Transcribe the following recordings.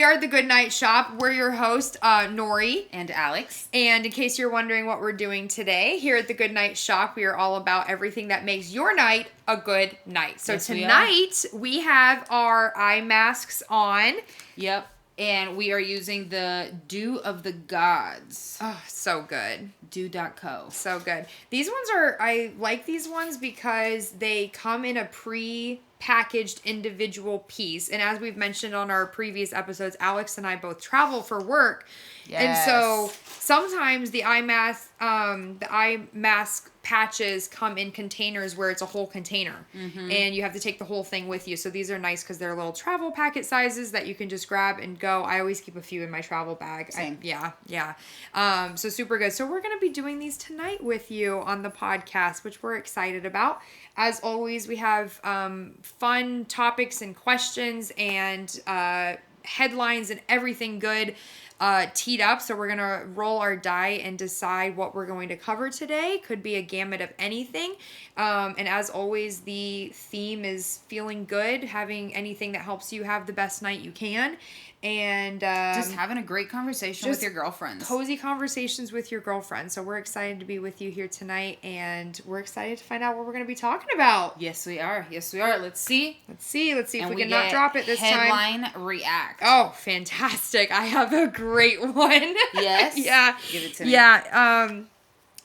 We are the Goodnight Shop. We're your host, Nori and Alex. And in case you're wondering what we're doing today, here at the Goodnight Shop, we are all about everything that makes your night a good night. So yes, tonight we have our eye masks on. Yep. And we are using the Dew of the Gods. Oh, so good. Dew.co. So good. These ones I like these ones because they come in a pre-packaged individual piece. And as we've mentioned on our previous episodes, Alex and I both travel for work. Yes. And so sometimes the eye mask patches come in containers where it's a whole container. Mm-hmm. And you have to take the whole thing with you. So these are nice because they're little travel packet sizes that you can just grab and go. I always keep a few in my travel bag. Same. Yeah. So super good. So we're going to be doing these tonight with you on the podcast, which we're excited about. As always, we have fun topics and questions and headlines and everything good teed up. So we're going to roll our die and decide what we're going to cover today. Could be a gamut of anything. And as always, the theme is feeling good, having anything that helps you have the best night you can. And just having a great conversation with your girlfriends. Cozy conversations with your girlfriends. So we're excited to be with you here tonight, and we're excited to find out what we're going to be talking about. Yes, we are. Let's see if we can not drop it this headline time. React. Oh, fantastic. I have a great one. Yes? Yeah. Give it to me. Yeah.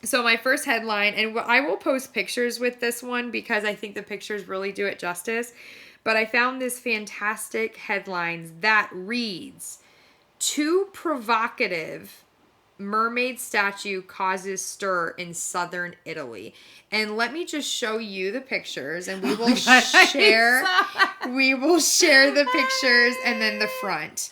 So my first headline, and I will post pictures with this one because I think the pictures really do it justice. But I found this fantastic headlines that reads, "Too provocative mermaid statue causes stir in southern Italy." And let me just show you the pictures, and we will share the pictures and then the front.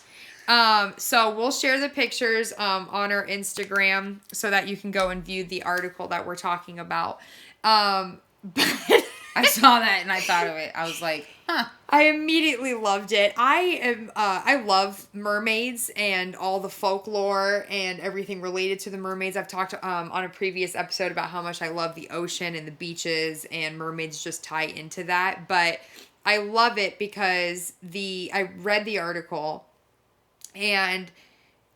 So we'll share the pictures on our Instagram so that you can go and view the article that we're talking about. But I saw that and I thought of it. I was like, huh. I immediately loved it. I love mermaids and all the folklore and everything related to the mermaids. I've talked on a previous episode about how much I love the ocean and the beaches, and mermaids just tie into that. But I love it because I read the article, and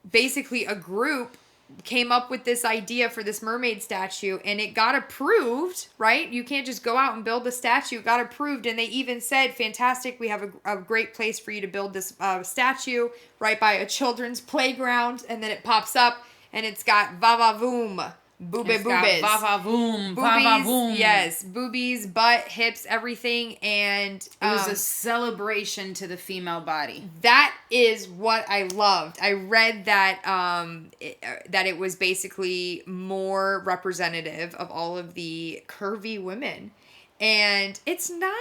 basically a group came up with this idea for this mermaid statue, and it got approved, right? You can't just go out and build the statue. It got approved, and they even said, fantastic, we have a great place for you to build this statue right by a children's playground. And then it pops up, and it's got va-va-voom. Boobies. Va-va-voom. Va-va-voom. Yes. Boobies, butt, hips, everything. And it was a celebration to the female body. That is what I loved. I read that that it was basically more representative of all of the curvy women. And it's not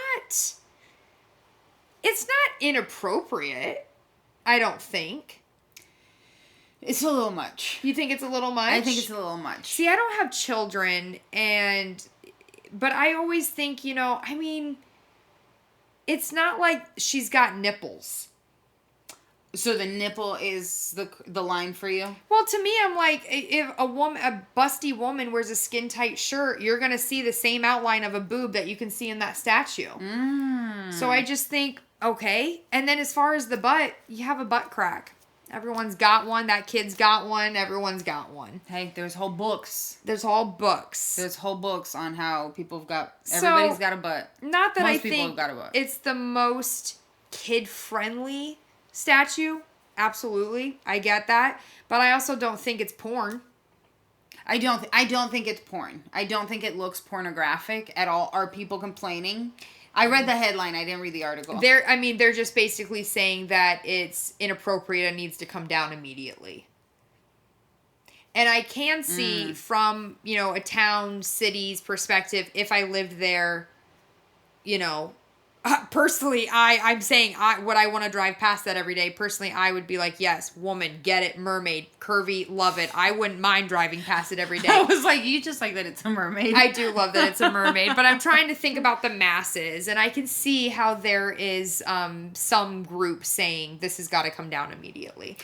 inappropriate, I don't think. It's a little much. You think it's a little much? I think it's a little much. See, I don't have children, but I always think, it's not like she's got nipples. So the nipple is the line for you? Well, to me, I'm like, if a busty woman wears a skin-tight shirt, you're going to see the same outline of a boob that you can see in that statue. So I just think, okay. And then as far as the butt, you have a butt crack. Everyone's got one. That kid's got one. Everyone's got one. Hey, there's whole books. There's whole books on how people have got... Everybody's got a butt. Not that Most people have got a butt. It's the most kid-friendly statue. Absolutely. I get that. But I also don't think it's porn. I don't think it's porn. I don't think it looks pornographic at all. Are people complaining? I read the headline. I didn't read the article. They're just basically saying that it's inappropriate and needs to come down immediately. And I can see from, a town, city's perspective, if I lived there, personally, I'm saying would I want to drive past that every day? Personally, I would be like, yes, woman, get it, mermaid, curvy, love it. I wouldn't mind driving past it every day. I was like, you just like that it's a mermaid. I do love that it's a mermaid, but I'm trying to think about the masses, and I can see how there is some group saying this has got to come down immediately.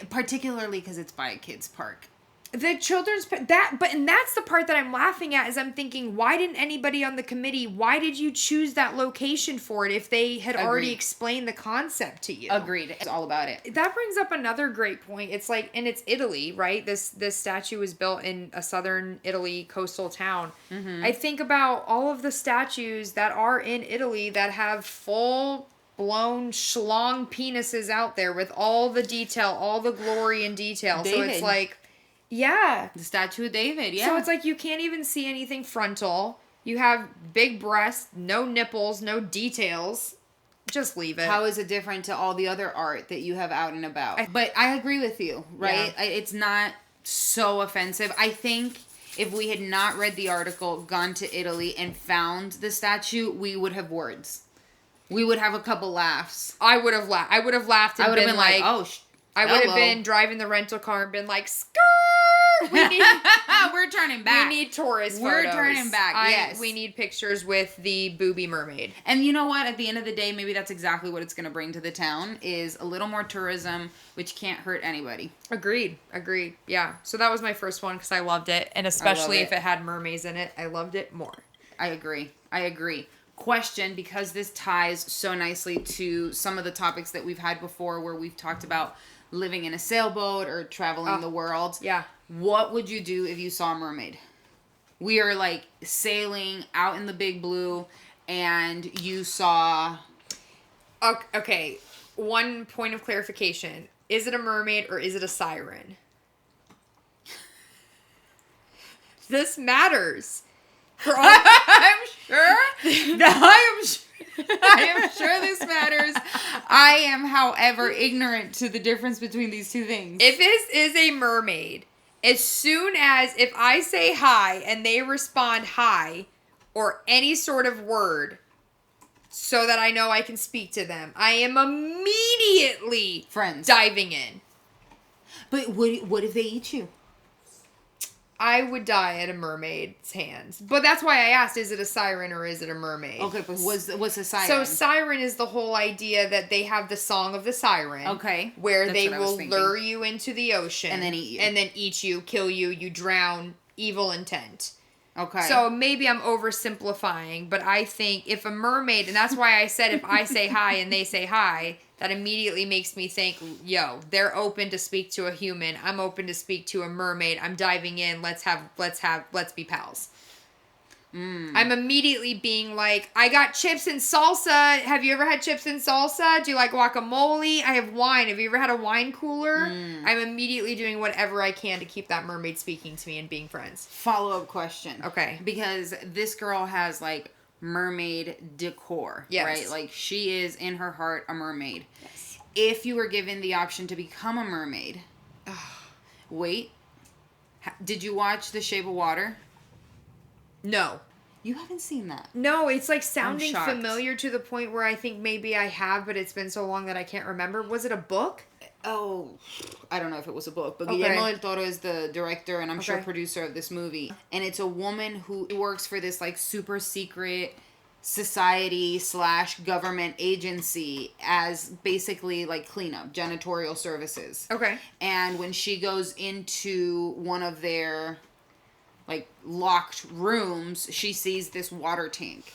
Particularly because it's by a kid's park. The children's and that's the part that I'm laughing at is I'm thinking, why didn't anybody on the committee, why did you choose that location for it if they had already explained the concept to you? Agreed. It's all about it. That brings up another great point. It's like, and it's Italy, right? This statue was built in a southern Italy coastal town. Mm-hmm. I think about all of the statues that are in Italy that have full blown schlong penises out there with all the detail, all the glory and detail. David. So it's like, yeah. The statue of David, yeah. So it's like you can't even see anything frontal. You have big breasts, no nipples, no details. Just leave it. How is it different to all the other art that you have out and about? But I agree with you, right? Yeah. It's not so offensive. I think if we had not read the article, gone to Italy, and found the statue, we would have words. We would have a couple laughs. I would have laughed. I would have laughed and been like, oh, I would have been driving the rental car and been like, skirt! We need, we're turning back. We need tourist photos. We're turning back, yes. We need pictures with the booby mermaid. And you know what? At the end of the day, maybe that's exactly what it's going to bring to the town, is a little more tourism, which can't hurt anybody. Agreed. Yeah. So that was my first one because I loved it. And especially if it had mermaids in it, I loved it more. I agree. Question, because this ties so nicely to some of the topics that we've had before where we've talked about living in a sailboat or traveling the world. Yeah. What would you do if you saw a mermaid? We are like sailing out in the big blue and you saw... Okay. One point of clarification. Is it a mermaid or is it a siren? This matters. For all... I'm sure this matters. I am, however, ignorant to the difference between these two things. If this is a mermaid, as soon as if I say hi and they respond hi or any sort of word so that I know I can speak to them, I am immediately diving in. But what if they eat you? I would die at a mermaid's hands. But that's why I asked, is it a siren or is it a mermaid? Okay, but what's a siren? So siren is the whole idea that they have the song of the siren. Okay. Where they will lure you into the ocean. And then eat you. And then eat you, kill you, you drown, evil intent. Okay. So maybe I'm oversimplifying, but I think if a mermaid, and that's why I said if I say hi and they say hi, that immediately makes me think, yo, they're open to speak to a human. I'm open to speak to a mermaid. I'm diving in. Let's be pals. I'm immediately being like, I got chips and salsa. Have you ever had chips and salsa? Do you like guacamole? I have wine. Have you ever had a wine cooler? I'm immediately doing whatever I can to keep that mermaid speaking to me and being friends. Follow-up question. Okay. Because this girl has like mermaid decor, right? Like she is in her heart a mermaid. Yes. If you were given the option to become a mermaid, wait, did you watch The Shape of Water? No. You haven't seen that? No, it's like sounding familiar to the point where I think maybe I have, but it's been so long that I can't remember. Was it a book? Oh, I don't know if it was a book, but Guillermo del Toro is the director and I'm sure producer of this movie. And it's a woman who works for this like super secret society / government agency as basically like cleanup, janitorial services. Okay. And when she goes into one of their like locked rooms, she sees this water tank.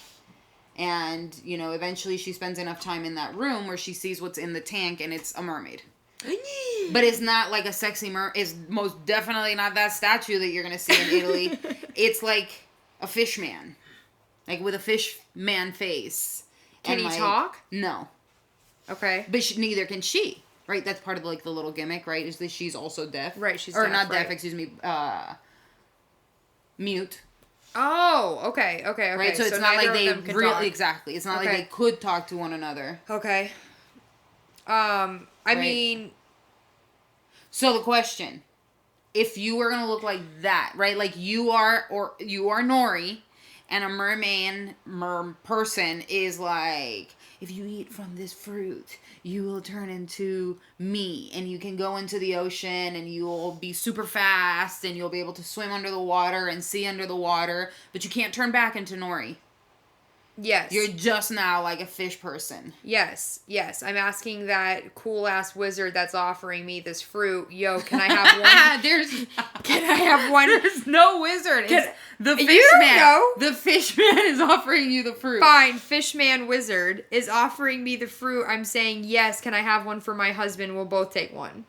And, you know, eventually she spends enough time in that room where she sees what's in the tank and it's a mermaid. But it's not like a sexy it's most definitely not that statue that you're going to see in Italy. It's like a fish man. Like with a fish man face. Can he talk? No. Okay. But neither can she. Right? That's part of like the little gimmick, right? Is that she's also deaf. Right, she's deaf. Or not deaf, excuse me. Mute. Oh, okay. Right, so it's not like they really exactly. It's not like they could talk to one another. Okay. I mean, so the question, if you were gonna look like that, right? Like you are Nori, and a person is like, if you eat from this fruit, you will turn into me, and you can go into the ocean, and you'll be super fast, and you'll be able to swim under the water and see under the water, but you can't turn back into Nori. Yes. You're just now like a fish person. Yes. I'm asking that cool ass wizard that's offering me this fruit. Yo, can I have one? Can I have one? There's no wizard. It's the fish you man. know. The fish man is offering you the fruit. Fine, fishman wizard is offering me the fruit. I'm saying yes. Can I have one for my husband? We'll both take one.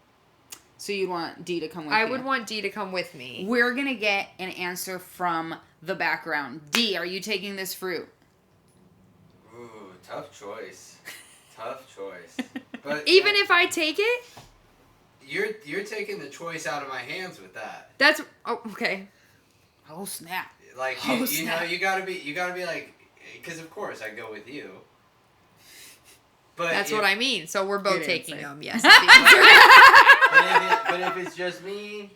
So you want D to come with you? I would want D to come with me. We're gonna get an answer from the background. D, are you taking this fruit? Ooh, tough choice. But Even if I take it, you're taking the choice out of my hands with that. that's okay. Oh snap! Like you know, you gotta be like, because of course I go with you. But That's what I mean. So we're both taking them. Yes. but if it's just me,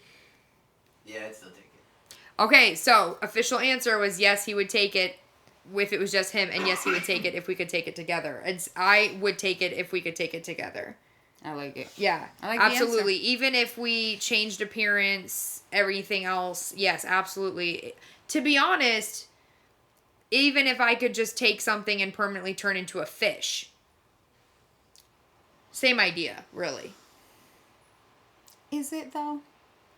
yeah, I'd still take it. Okay, so official answer was yes, he would take it if it was just him, and yes, he would take it if we could take it together. And I would take it if we could take it together. I like it. Yeah, I like absolutely. Even if we changed appearance, everything else, yes, absolutely. To be honest, even if I could just take something and permanently turn into a fish, same idea, really. Is it though?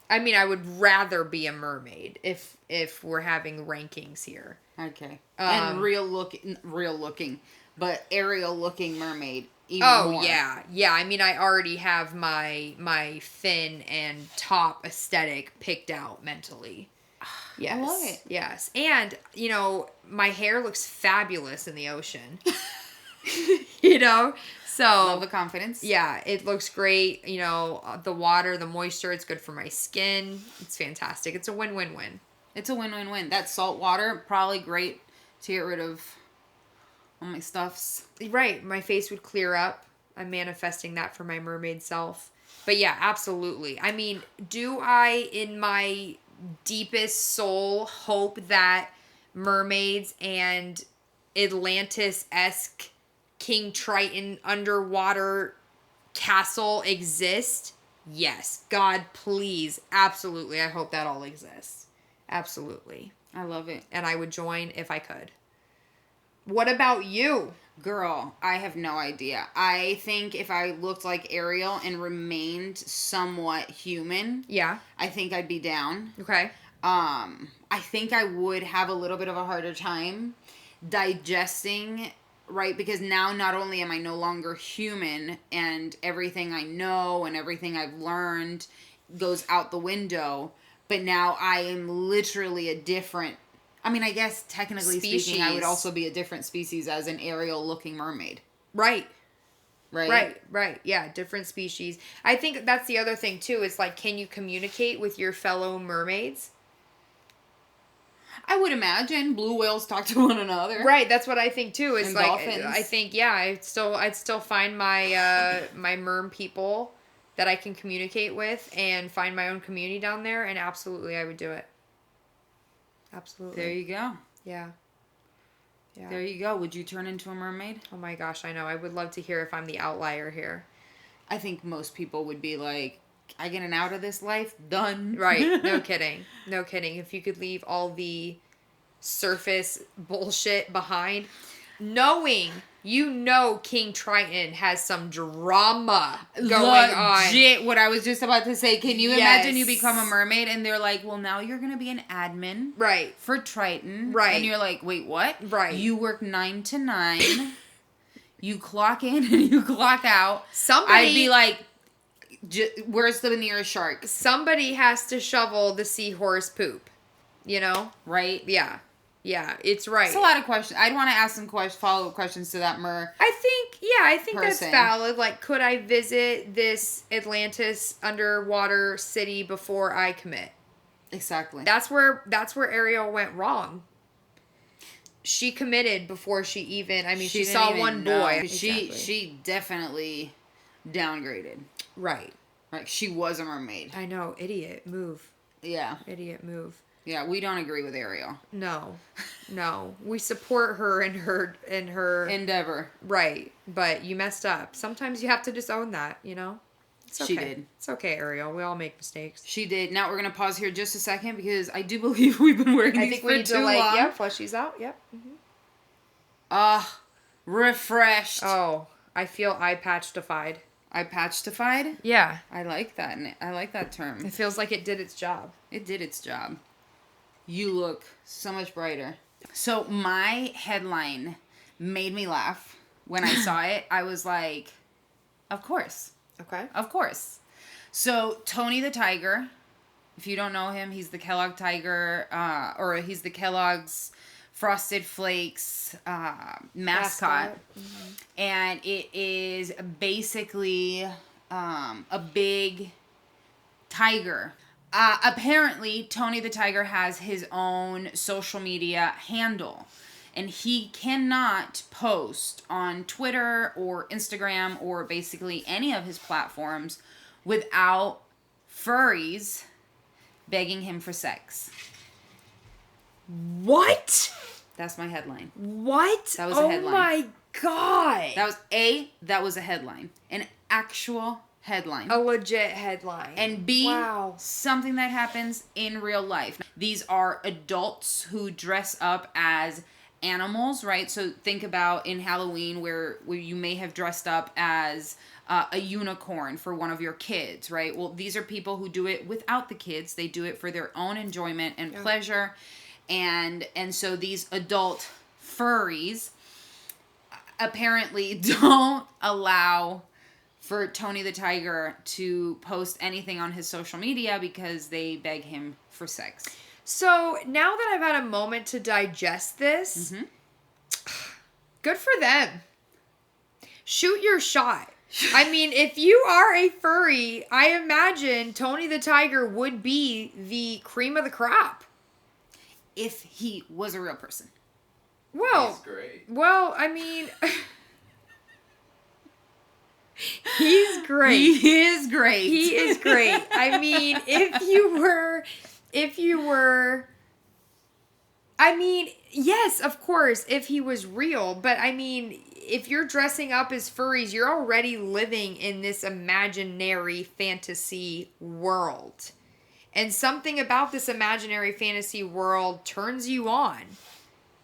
I mean, I would rather be a mermaid if we're having rankings here. Okay. And real looking, but aerial looking mermaid. Even more. Yeah. I mean, I already have my fin and top aesthetic picked out mentally. Yes, I love it. Yes, and you know, my hair looks fabulous in the ocean. You know, so love the confidence. Yeah, it looks great. You know, the water, the moisture, it's good for my skin. It's fantastic. It's a win-win-win. It's a win-win-win. That salt water, probably great to get rid of all my stuffs. Right. My face would clear up. I'm manifesting that for my mermaid self. But yeah, absolutely. I mean, do I, in my deepest soul, hope that mermaids and Atlantis-esque King Triton underwater castle exist? Yes. God, please. Absolutely. I hope that all exists. Absolutely. I love it. And I would join if I could. What about you? Girl, I have no idea. I think if I looked like Ariel and remained somewhat human, Yeah. I think I'd be down. Okay. I think I would have a little bit of a harder time digesting, right? Because now not only am I no longer human and everything I know and everything I've learned goes out the window, but now I am literally a different, I mean, I guess technically speaking, I would also be a different species as an aerial looking mermaid. Right. Right? Right. Yeah, different species. I think that's the other thing too, is like, can you communicate with your fellow mermaids? I would imagine blue whales talk to one another. Right, that's what I think too. It's And like dolphins. I think I'd still find my my merm people that I can communicate with and find my own community down there, and absolutely I would do it. Absolutely. There you go. Yeah. Yeah. There you go. Would you turn into a mermaid? Oh my gosh, I know. I would love to hear if I'm the outlier here. I think most people would be like, I get an out of this life, done. Right. No kidding. No kidding. If you could leave all the surface bullshit behind, knowing King Triton has some drama going on. Legit, what I was just about to say. Can you Yes. imagine you become a mermaid and they're like, well, now you're going to be an admin. Right. For Triton. Right. And you're like, wait, what? Right. You work 9 to 9. You clock in and you clock out. I'd be like, where's the nearest shark? Somebody has to shovel the seahorse poop, you know? Right? Yeah. Yeah, it's right. It's a lot of questions. I'd want to ask some follow-up questions to that I think that's person. valid. Like, could I visit this Atlantis underwater city before I commit? Exactly. That's where Ariel went wrong. She committed before she even, she saw one boy. Exactly. She definitely downgraded. Right. Like, she was a mermaid. I know. Idiot move. Yeah. Idiot move. Yeah, we don't agree with Ariel. No. We support her in her endeavor. Right. But you messed up. Sometimes you have to just own that, you know? It's okay. She did. It's okay, Ariel. We all make mistakes. She did. Now we're going to pause here just a second because I do believe we've been wearing these for too long. Yeah, flush these out. Yep. Mm-hmm. Refreshed. Oh, I feel eye patch-ified. Eye patch-ified? Yeah. I like that. I like that term. It feels like it did its job. It did its job. You look so much brighter. So my headline made me laugh. When I saw it, I was like, of course. Okay. Of course. So Tony the Tiger, if you don't know him, he's the Kellogg Tiger, or he's the Kellogg's Frosted Flakes mascot. Mm-hmm. And it is basically a big tiger. Apparently, Tony the Tiger has his own social media handle. And he cannot post on Twitter or Instagram or basically any of his platforms without furries begging him for sex. What? That's my headline. What? That was a headline. Oh my god. That was a headline. An actual headline. A legit headline. And B, wow. Something that happens in real life. These are adults who dress up as animals, right? So think about in Halloween where you may have dressed up as a unicorn for one of your kids, right? Well, these are people who do it without the kids. They do it for their own enjoyment and pleasure. And so these adult furries apparently don't allow for Tony the Tiger to post anything on his social media because they beg him for sex. So now that I've had a moment to digest this, good for them. Shoot your shot. I mean, if you are a furry, I imagine Tony the Tiger would be the cream of the crop. If he was a real person. Well, he's great. Well, I mean, he's great. He is great. He is great. I mean, if you were, I mean, yes, of course, if he was real, but I mean, if you're dressing up as furries, you're already living in this imaginary fantasy world. And something about this imaginary fantasy world turns you on.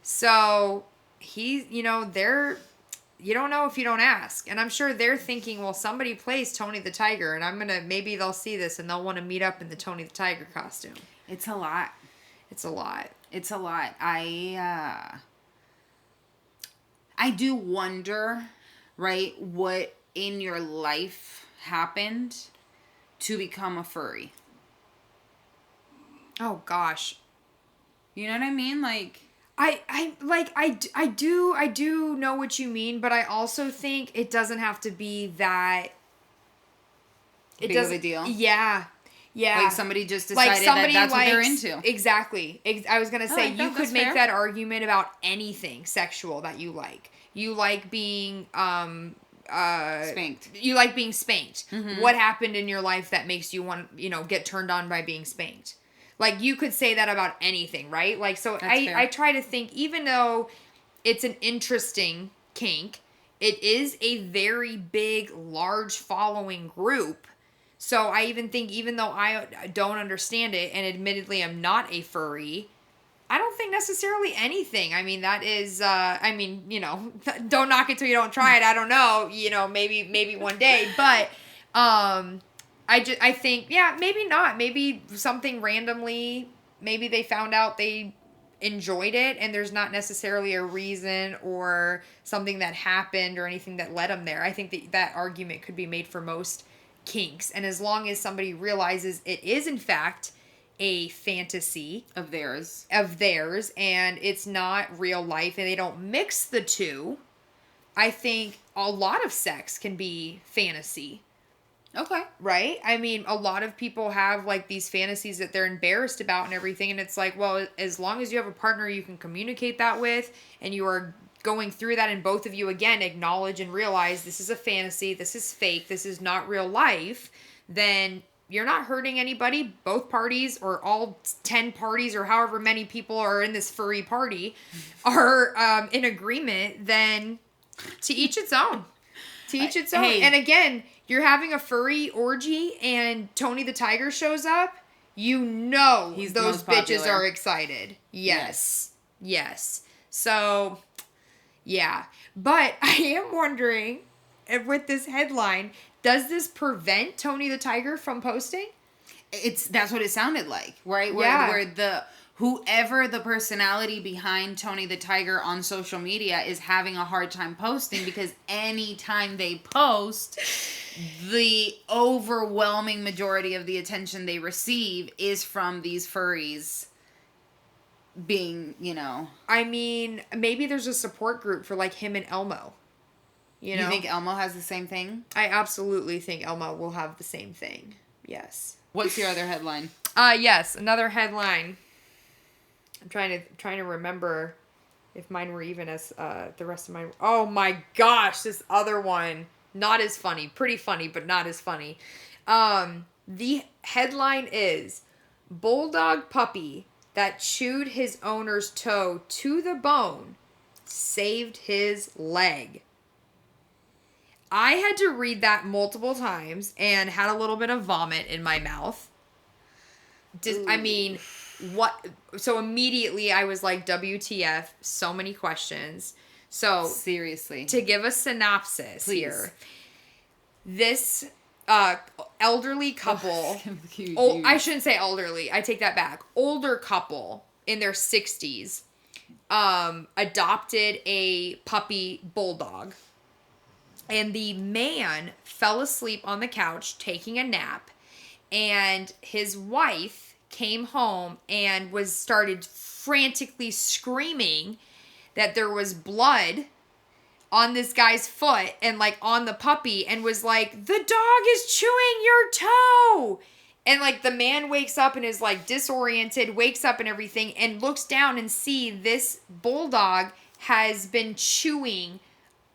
So, you don't know if you don't ask. And I'm sure they're thinking, well, somebody plays Tony the Tiger, and maybe they'll see this and they'll want to meet up in the Tony the Tiger costume. It's a lot. It's a lot. It's a lot. I do wonder, right, what in your life happened to become a furry. Oh gosh. You know what I mean? Like I do know what you mean, but I also think it doesn't have to be that big of a deal. Yeah. Yeah. Like somebody just decided that that's what they're into. Exactly. I was going to say, you could make fair. that argument about anything sexual that you like. You like being spanked. You like being spanked. Mm-hmm. What happened in your life that makes you want, get turned on by being spanked? Like, you could say that about anything, right? Like, so I try to think, even though it's an interesting kink, it is a very big, large following group. So I even think, even though I don't understand it, and admittedly I'm not a furry, I don't think necessarily anything. I mean, that is, don't knock it till you don't try it. I don't know, maybe one day. But I think, yeah, maybe not. Maybe something randomly, maybe they found out they enjoyed it and there's not necessarily a reason or something that happened or anything that led them there. I think that argument could be made for most kinks. And as long as somebody realizes it is, in fact, a fantasy of theirs and it's not real life and they don't mix the two, I think a lot of sex can be fantasy. Okay. Right? I mean, a lot of people have like these fantasies that they're embarrassed about and everything. And it's like, well, as long as you have a partner you can communicate that with and you are going through that and both of you, again, acknowledge and realize this is a fantasy, this is fake, this is not real life, then you're not hurting anybody. Both parties or all 10 parties or however many people are in this furry party are in agreement, then to each its own. To each its own. Hey. And again, you're having a furry orgy and Tony the Tiger shows up, he's those the most bitches popular. are excited. Yes. So, Yeah. But I am wondering, with this headline, does this prevent Tony the Tiger from posting? That's what it sounded like, right? Where the whoever the personality behind Tony the Tiger on social media is having a hard time posting, because anytime they post, the overwhelming majority of the attention they receive is from these furries being, I mean, maybe there's a support group for like him and Elmo. You think Elmo has the same thing? I absolutely think Elmo will have the same thing. Yes. What's your other headline? Yes, another headline. I'm trying to remember if mine were even as the rest of mine. Oh my gosh, this other one, not as funny. Pretty funny, but not as funny. The headline is Bulldog puppy that chewed his owner's toe to the bone saved his leg. I had to read that multiple times and had a little bit of vomit in my mouth. I mean, what? So immediately I was like, WTF, so many questions. So seriously, to give a synopsis here, this elderly couple, I shouldn't say elderly, I take that back. Older couple in their 60s adopted a puppy bulldog. And the man fell asleep on the couch taking a nap, and his wife came home and started frantically screaming that there was blood on this guy's foot and like on the puppy, and was like, the dog is chewing your toe. And like the man wakes up and is like disoriented, wakes up and everything, and looks down and see this bulldog has been chewing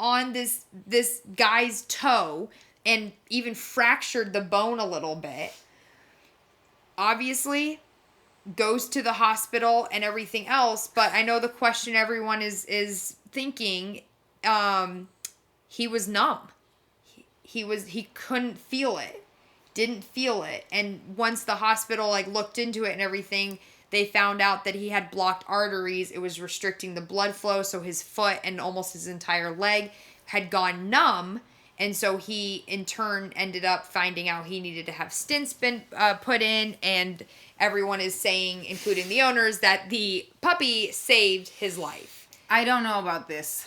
on this guy's toe and even fractured the bone a little bit. Obviously, goes to the hospital and everything else, but I know the question everyone is thinking, he was numb. He couldn't feel it. Didn't feel it. And once the hospital like looked into it and everything, they found out that he had blocked arteries. It was restricting the blood flow, so his foot and almost his entire leg had gone numb. And so he, in turn, ended up finding out he needed to have stents been put in. And everyone is saying, including the owners, that the puppy saved his life. I don't know about this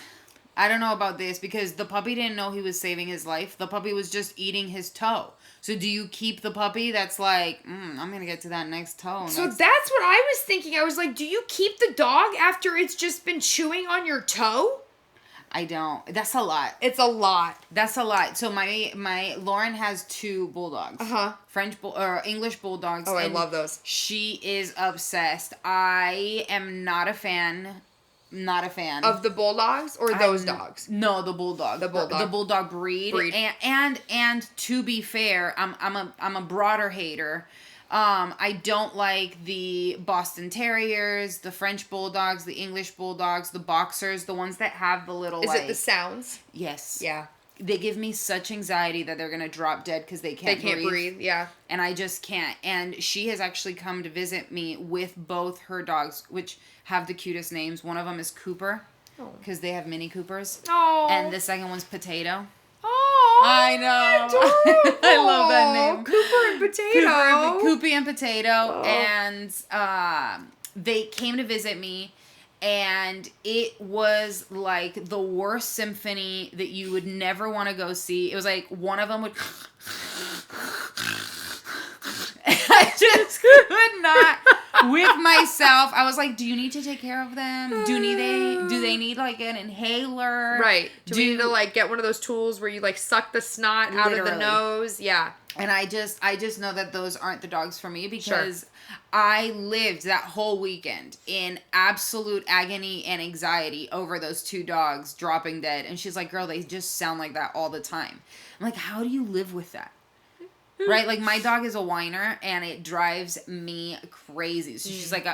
because the puppy didn't know he was saving his life. The puppy was just eating his toe. So do you keep the puppy that's like, I'm going to get to that next toe? So that's what I was thinking. I was like, do you keep the dog after it's just been chewing on your toe? I don't. That's a lot. It's a lot. That's a lot. So my Lauren has 2 bulldogs. English bulldogs. Oh, I love those. She is obsessed. I am not a fan. Not a fan of the bulldogs or those dogs. No, the bulldog. The bulldog breed. And to be fair, I'm a broader hater. I don't like the Boston Terriers, the French bulldogs, the English bulldogs, the boxers, the ones that have the little. Is it the sounds? Yes. Yeah. They give me such anxiety that they're gonna drop dead because they can't breathe. Yeah. And I just can't. And she has actually come to visit me with both her dogs, which have the cutest names. One of them is Cooper, because they have Mini Coopers. Oh. And the second one's Potato. Oh, I know. I love that name. Cooper and Potato. Coopy and Potato. Oh. And they came to visit me. And it was like the worst symphony that you would never want to go see. It was like one of them would... I just could not with myself. I was like, do you need to take care of them? Do they need like an inhaler? Right. Do we need to like get one of those tools where you like suck the snot out of the nose? Yeah. And I just know that those aren't the dogs for me, because I lived that whole weekend in absolute agony and anxiety over those 2 dogs dropping dead. And she's like, girl, they just sound like that all the time. I'm like, how do you live with that? Right? Like, my dog is a whiner, and it drives me crazy. So she's like,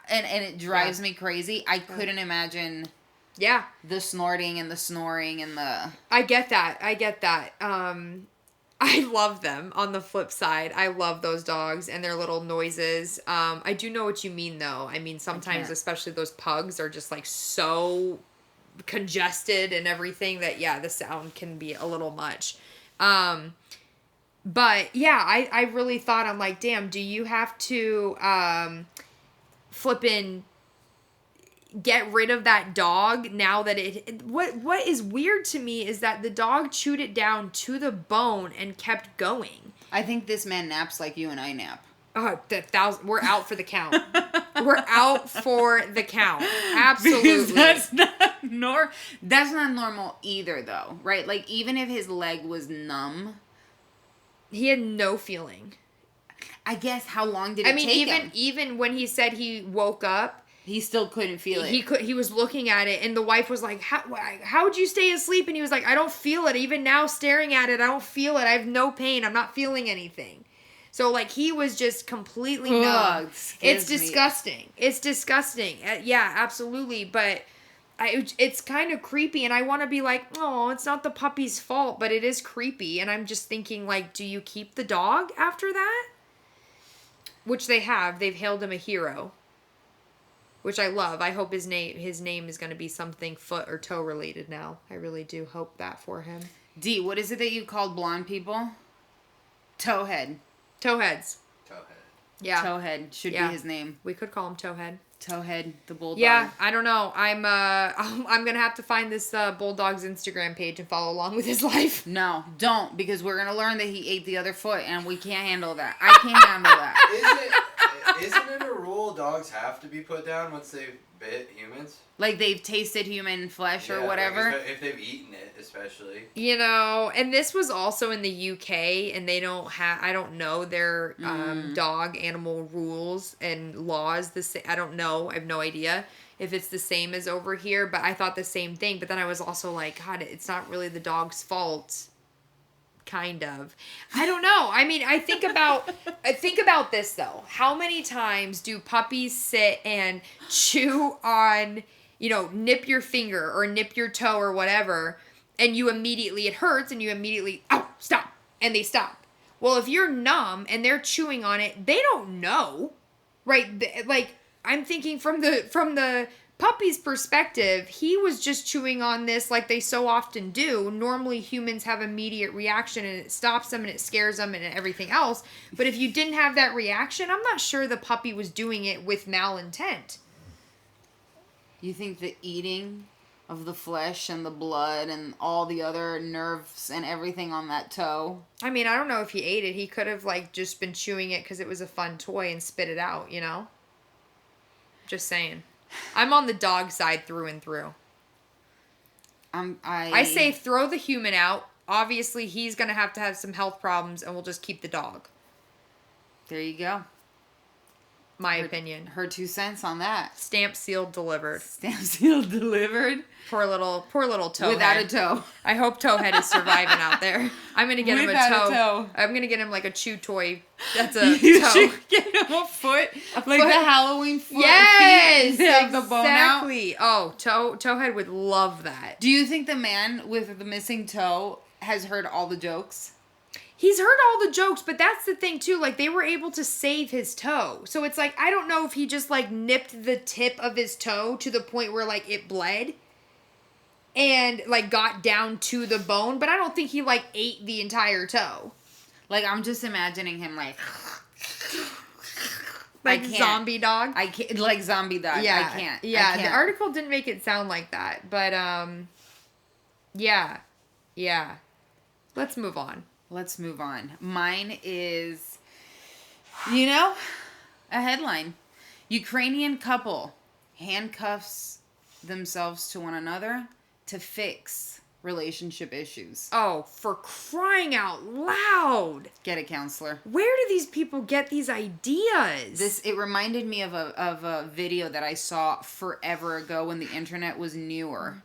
and it drives me crazy. I couldn't imagine... Yeah. The snorting and the snoring and the... I get that. I love them. On the flip side, I love those dogs and their little noises. I do know what you mean, though. I mean, sometimes, especially those pugs, are just like so congested and everything that, yeah, the sound can be a little much. But yeah, I really thought, I'm like, damn, do you have to flippin' get rid of that dog now that what is weird to me is that the dog chewed it down to the bone and kept going. I think this man naps like you and I nap. We're out for the count. We're out for the count. Absolutely. Because that's not normal either, though, right? Like, even if his leg was numb, he had no feeling. I guess, how long did it take him? Even when he said he woke up, he still couldn't feel it. He was looking at it, and the wife was like, how'd you stay asleep? And he was like, I don't feel it. Even now, staring at it, I don't feel it. I have no pain. I'm not feeling anything. So, like, he was just completely numb. It's disgusting. It's disgusting. Yeah, absolutely. But it's kind of creepy, and I want to be like, oh, it's not the puppy's fault, but it is creepy. And I'm just thinking, like, do you keep the dog after that? Which they have. They've hailed him a hero. Which I love. I hope his name is going to be something foot or toe related now. I really do hope that for him. D, what is it that you called blonde people? Towhead. Towheads. Towhead. Yeah. Towhead should be his name. We could call him Towhead. Towhead, the bulldog. Yeah, I don't know. I'm gonna have to find this bulldog's Instagram page and follow along with his life. No, don't, because we're gonna learn that he ate the other foot, and we can't handle that. I can't handle that. Isn't it a rule dogs have to be put down once they've bit humans? Like they've tasted human flesh or whatever? Like if they've eaten it, especially. You know, and this was also in the UK, and they don't have, I don't know their dog animal rules and laws. I don't know. I have no idea if it's the same as over here, but I thought the same thing. But then I was also like, God, it's not really the dog's fault. Kind of. I don't know. I mean, I think about this though. How many times do puppies sit and chew on, nip your finger or nip your toe or whatever, and it hurts and you immediately, stop. And they stop. Well, if you're numb and they're chewing on it, they don't know. Right? Like, I'm thinking from the puppy's perspective, he was just chewing on this like they so often do. Normally, humans have immediate reaction and it stops them and it scares them and everything else. But if you didn't have that reaction, I'm not sure the puppy was doing it with malintent. You think the eating of the flesh and the blood and all the other nerves and everything on that toe? I mean, I don't know if he ate it. He could have just been chewing it because it was a fun toy and spit it out, Just saying. I'm on the dog side through and through. I say throw the human out. Obviously, he's going to have some health problems, and we'll just keep the dog. There you go. My opinion. Her 2 cents on that. Stamped, sealed, delivered. Stamped, sealed, delivered. Poor little Towhead. Without a toe. I hope Towhead is surviving out there. I'm going to get him a toe. I'm going to get him like a chew toy. That's a you toe. Should get him a foot. Like the Halloween foot. Yes. Feet. Have the bone out. Exactly. Oh, Towhead would love that. Do you think the man with the missing toe has heard all the jokes? He's heard all the jokes, but that's the thing too. Like, they were able to save his toe. So it's like, I don't know if he just nipped the tip of his toe to the point where it bled and got down to the bone, but I don't think he ate the entire toe. I'm just imagining him zombie dog. I can't, zombie dog. Yeah. I can't. Yeah. The article didn't make it sound like that, but yeah. Let's move on. Mine is, a headline. Ukrainian couple handcuffs themselves to one another to fix relationship issues. Oh, for crying out loud. Get a counselor. Where do these people get these ideas? It reminded me of a video that I saw forever ago when the internet was newer.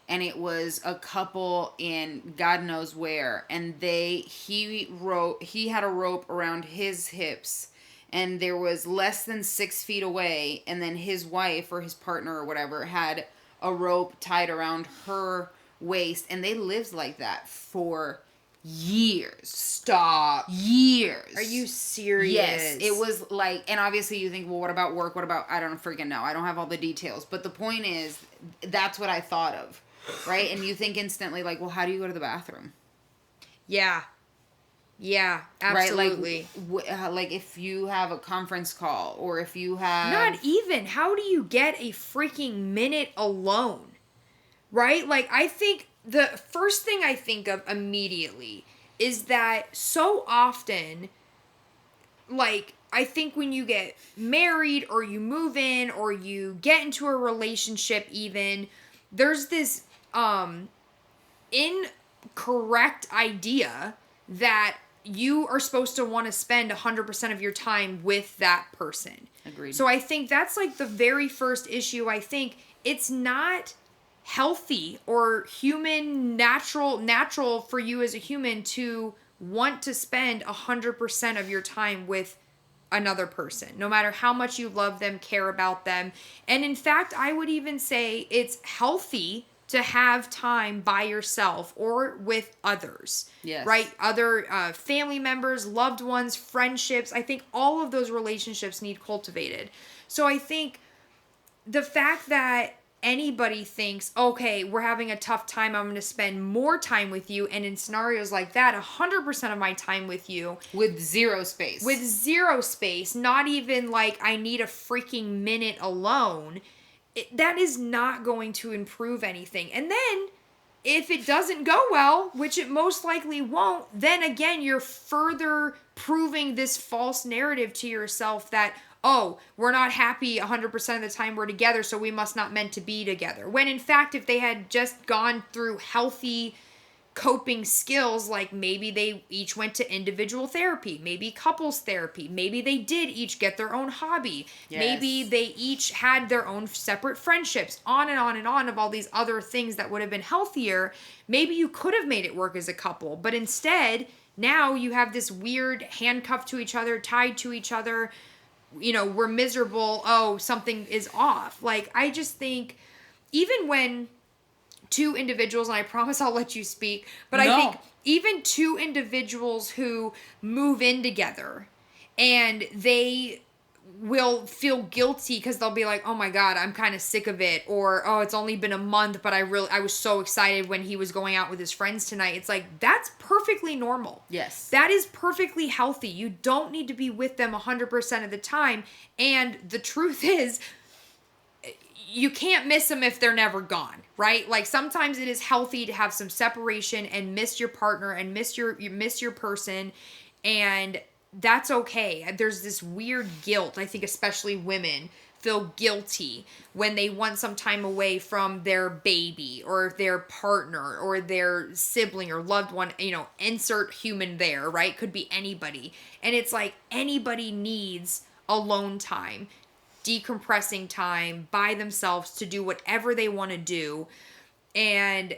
And it was a couple in God knows where, and he had a rope around his hips, and there was less than 6 feet away, and then his wife or his partner or whatever had a rope tied around her waist, and they lived like that for years. Stop. Years. Are you serious? Yes. It was like, and obviously you think, well, what about work? What about, I don't freaking know. I don't have all the details. But the point is, that's what I thought of, right? And you think instantly, like, well, how do you go to the bathroom? Yeah. Yeah, absolutely. Right? Like if you have a conference call or if you have... Not even. How do you get a freaking minute alone? Right? Like, I think the first thing I think of immediately is that so often, like, I think when you get married or you move in or you get into a relationship even, there's this incorrect idea that you are supposed to want to spend 100% of your time with that person. Agreed. So I think that's like the very first issue. I think it's not healthy or human natural for you as a human to want to spend 100% of your time with another person, no matter how much you love them, care about them. And in fact, I would even say it's healthy to have time by yourself or with others. Yes. Right? Other family members, loved ones, friendships. I think all of those relationships need cultivated. So I think the fact that anybody thinks, okay, we're having a tough time, I'm going to spend more time with you. And in scenarios like that, 100% of my time with you. With zero space. With zero space. Not even like I need a freaking minute alone. That is not going to improve anything. And then if it doesn't go well, which it most likely won't, then again, you're further proving this false narrative to yourself that, oh, we're not happy 100% of the time we're together, so we must not meant to be together. When in fact, if they had just gone through healthy coping skills, like maybe they each went to individual therapy, maybe couples therapy, maybe they did each get their own hobby, yes. Maybe they each had their own separate friendships, on and on and on of all these other things that would have been healthier, maybe you could have made it work as a couple. But instead, now you have this weird handcuffed to each other, tied to each other, you know, we're miserable, oh, something is off. Like, I just think, even when two individuals, and I promise I'll let you speak, but I think even two individuals who move in together and they will feel guilty because they'll be like, oh my God, I'm kind of sick of it. Or, oh, it's only been a month, but I was so excited when he was going out with his friends tonight. It's like, that's perfectly normal. Yes. That is perfectly healthy. You don't need to be with them 100% of the time. And the truth is, you can't miss them if they're never gone, right? Like, sometimes it is healthy to have some separation and miss your partner and miss your person, and that's okay. There's this weird guilt. I think especially women feel guilty when they want some time away from their baby or their partner or their sibling or loved one, you know, insert human there, right? Could be anybody. And it's like, anybody needs alone time, decompressing time by themselves to do whatever they want to do. And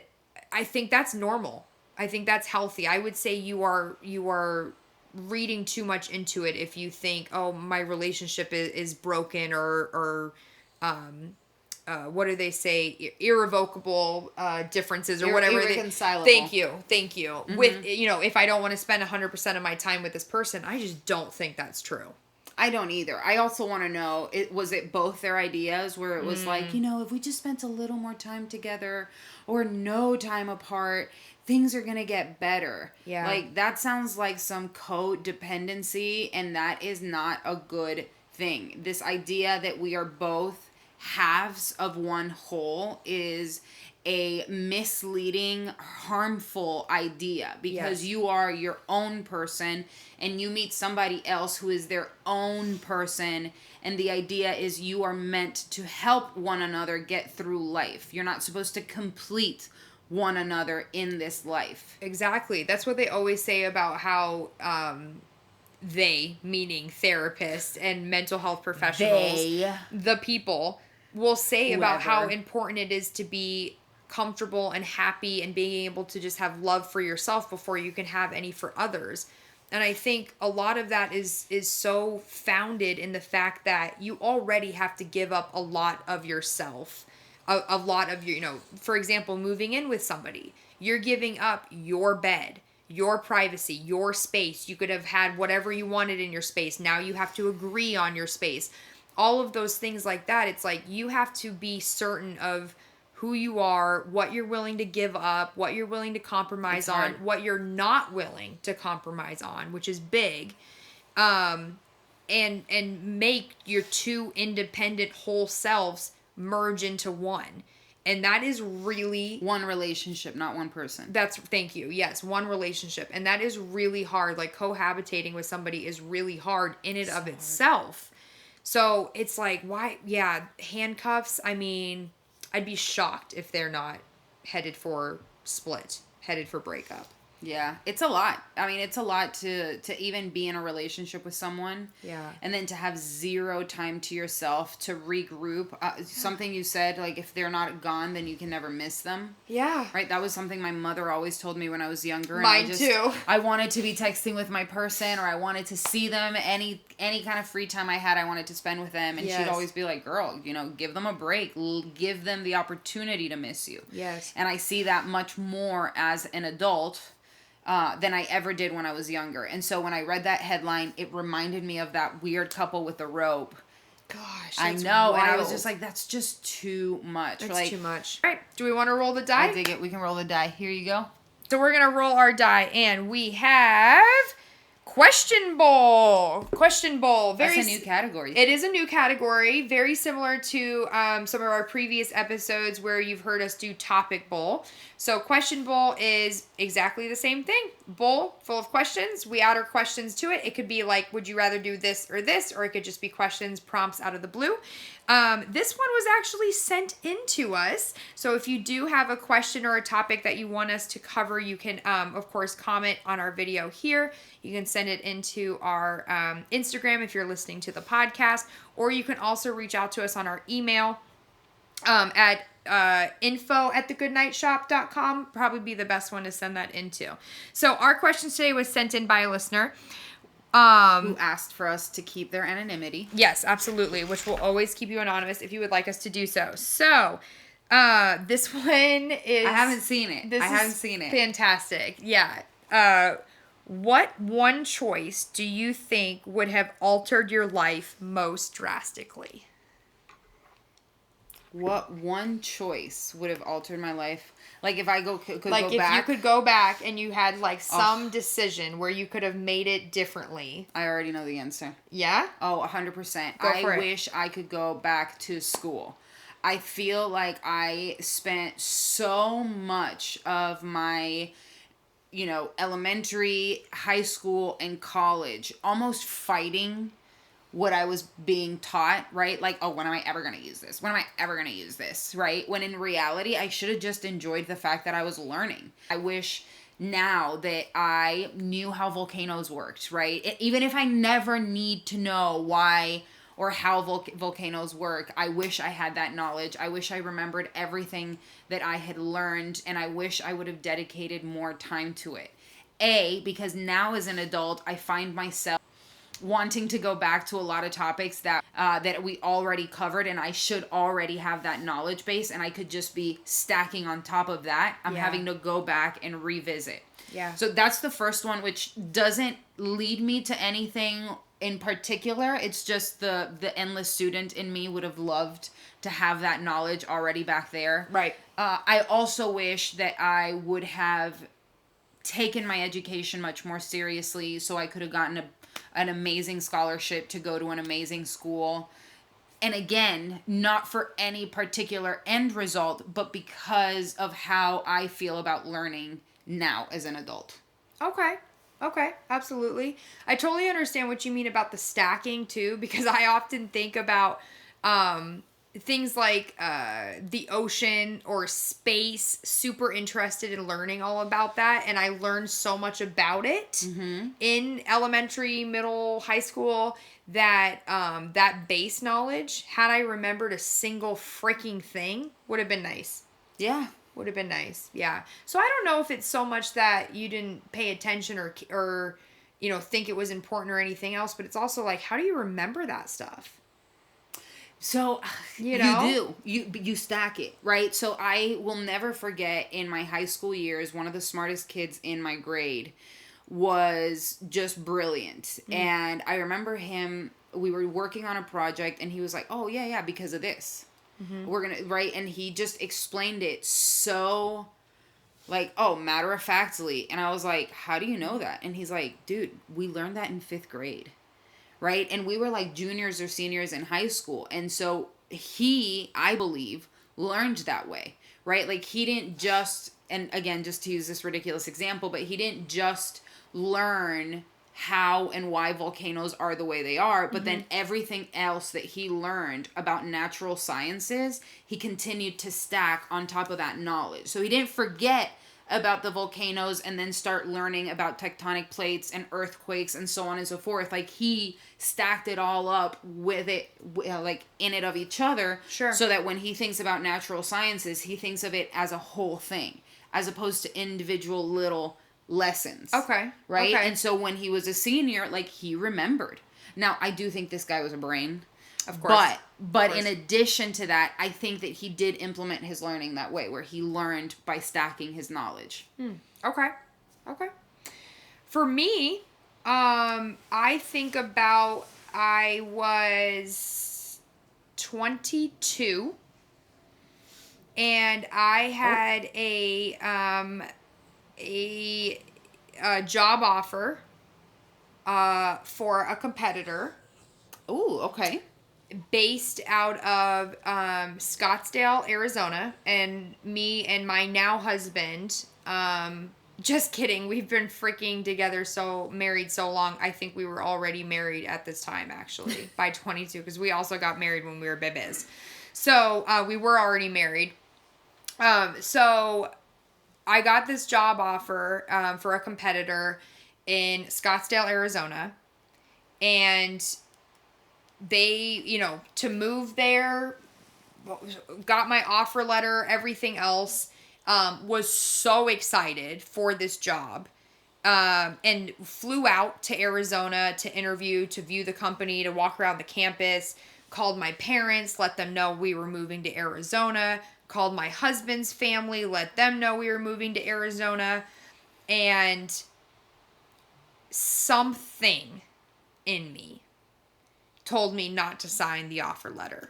I think that's normal. I think that's healthy. I would say you are reading too much into it if you think, oh, my relationship is broken or what do they say? Irrevocable differences or whatever. Irreconcilable. Thank you. Mm-hmm. With, you know, if I don't want to spend 100% of my time with this person, I just don't think that's true. I don't either. I also want to know, was it both their ideas where it was like, you know, if we just spent a little more time together or no time apart, things are going to get better. Yeah. Like, that sounds like some codependency, and that is not a good thing. This idea that we are both halves of one whole is a misleading, harmful idea, because you are your own person and you meet somebody else who is their own person, and the idea is you are meant to help one another get through life. You're not supposed to complete one another in this life. Exactly. That's what they always say about how they, meaning therapists and mental health professionals, the people, will say about how important it is to be comfortable and happy and being able to just have love for yourself before you can have any for others. And I think a lot of that is so founded in the fact that you already have to give up a lot of yourself, a lot of your, you know, for example, moving in with somebody, you're giving up your bed, your privacy, your space. You could have had whatever you wanted in your space. Now you have to agree on your space. All of those things like that. It's like you have to be certain of who you are, what you're willing to give up, what you're willing to compromise on, what you're not willing to compromise on, which is big. And make your two independent whole selves merge into one. And that is really one relationship, not one person. Thank you. Yes, one relationship. And that is really hard. Like cohabitating with somebody is really hard in and of itself. So it's like, why? Yeah, handcuffs. I mean, I'd be shocked if they're not headed for split, headed for breakup. Yeah, it's a lot. I mean, it's a lot to even be in a relationship with someone. Yeah. And then to have zero time to yourself to regroup. Something you said, like, if they're not gone, then you can never miss them. Yeah. Right? That was something my mother always told me when I was younger. Mine too. I wanted to be texting with my person, or I wanted to see them. Any kind of free time I had, I wanted to spend with them. And she'd always be like, girl, give them a break. Give them the opportunity to miss you. Yes. And I see that much more as an adult than I ever did when I was younger. And so when I read that headline, it reminded me of that weird couple with the rope. Gosh, I know. Wild. And I was just like, that's just too much. That's too much. All right. Do we want to roll the die? I dig it. We can roll the die. Here you go. So we're going to roll our die. And we have Question Bowl. Question Bowl. That's a new category. It is a new category. Very similar to some of our previous episodes where you've heard us do Topic Bowl. So Question Bowl is exactly the same thing. Bowl full of questions. We add our questions to it. It could be like, would you rather do this, or it could just be questions, prompts out of the blue. This one was actually sent in to us. So if you do have a question or a topic that you want us to cover, you can, of course, comment on our video here. You can send it into our Instagram if you're listening to the podcast, or you can also reach out to us on our email at info@thegoodnightshop.com. Probably be the best one to send that into. So our question today was sent in by a listener. Who asked for us to keep their anonymity. Yes, absolutely, which will always keep you anonymous if you would like us to do so. So, this one is... I haven't seen it. Fantastic. Yeah. What one choice do you think would have altered your life most drastically? What one choice would have altered my life? Like if I could go back. Like if you could go back and you had like some decision where you could have made it differently. I already know the answer. Yeah? Oh, 100%. I wish I could go back to school. I feel like I spent so much of my, elementary, high school, and college almost fighting what I was being taught, right? Like, oh, when am I ever going to use this? When am I ever going to use this, right? When in reality, I should have just enjoyed the fact that I was learning. I wish now that I knew how volcanoes worked, right? Even if I never need to know why or how volcanoes work, I wish I had that knowledge. I wish I remembered everything that I had learned, and I wish I would have dedicated more time to it. Because now as an adult, I find myself wanting to go back to a lot of topics that we already covered, and I should already have that knowledge base, and I could just be stacking on top of that. I'm having to go back and revisit. Yeah. So that's the first one, which doesn't lead me to anything in particular. It's just the endless student in me would have loved to have that knowledge already back there. Right. I also wish that I would have taken my education much more seriously, so I could have gotten an amazing scholarship to go to an amazing school. And again, not for any particular end result, but because of how I feel about learning now as an adult. Okay, absolutely. I totally understand what you mean about the stacking too, because I often think about things like the ocean or space, super interested in learning all about that. And I learned so much about it in elementary, middle, high school that that base knowledge, had I remembered a single freaking thing, would have been nice. Yeah. Would have been nice. Yeah. So I don't know if it's so much that you didn't pay attention or think it was important or anything else, but it's also like, how do you remember that stuff? So You know? you stack it, right? So I will never forget in my high school years, one of the smartest kids in my grade was just brilliant. And I remember him, we were working on a project and he was like, "Oh yeah, because of this. We're going to," right? And he just explained it so like, oh, matter of factly. And I was like, "How do you know that?" And he's like, "Dude, we learned that in 5th grade." Right? And we were like juniors or seniors in high school. And so he, I believe, learned that way, right? Like he didn't just, and again, just to use this ridiculous example, but he didn't just learn how and why volcanoes are the way they are, but then everything else that he learned about natural sciences, he continued to stack on top of that knowledge. So he didn't forget about the volcanoes and then start learning about tectonic plates and earthquakes and so on and so forth. Like he stacked it all up with it, like in it of each other. Sure. So that when he thinks about natural sciences, he thinks of it as a whole thing, as opposed to individual little lessons. Okay. Right? Okay. And so when he was a senior, like he remembered. Now, I do think this guy was a brain. Of course. But in addition to that, I think that he did implement his learning that way, where he learned by stacking his knowledge. Okay. For me, I think about I was 22 and I had a job offer for a competitor. Ooh, okay. Based out of Scottsdale, Arizona, and me and my now husband, just kidding, we've been freaking together married so long, I think we were already married at this time, actually, by 22, because we also got married when we were bebés. So, we were already married. So, I got this job offer for a competitor in Scottsdale, Arizona, and they, to move there, got my offer letter, everything else, was so excited for this job, and flew out to Arizona to interview, to view the company, to walk around the campus, called my parents, let them know we were moving to Arizona, called my husband's family, let them know we were moving to Arizona, and something in me told me not to sign the offer letter.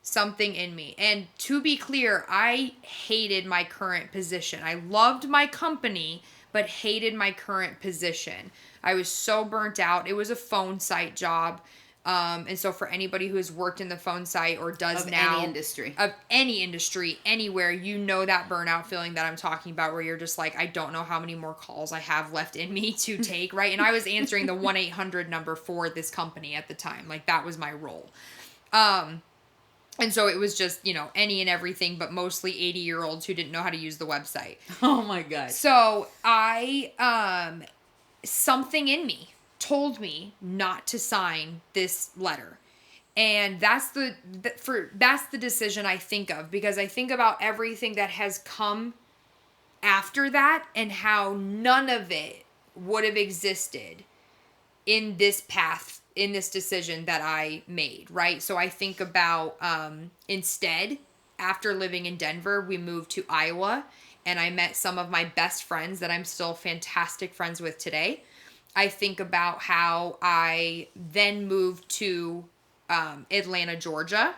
Something in me. And to be clear, I hated my current position. I loved my company, but hated my current position. I was so burnt out. It was a phone site job. And so for anybody who has worked in the phone site or does now. Of any industry, anywhere, that burnout feeling that I'm talking about, where you're just like, I don't know how many more calls I have left in me to take, right? And I was answering the 1-800 number for this company at the time. Like, that was my role. And so it was just, any and everything, but mostly 80-year-olds who didn't know how to use the website. Oh my God. So something in me told me not to sign this letter. And that's the decision I think of, because I think about everything that has come after that and how none of it would have existed in this path, in this decision that I made, right? So I think about, instead, after living in Denver, we moved to Iowa, and I met some of my best friends that I'm still fantastic friends with today. I think about how I then moved to Atlanta, Georgia.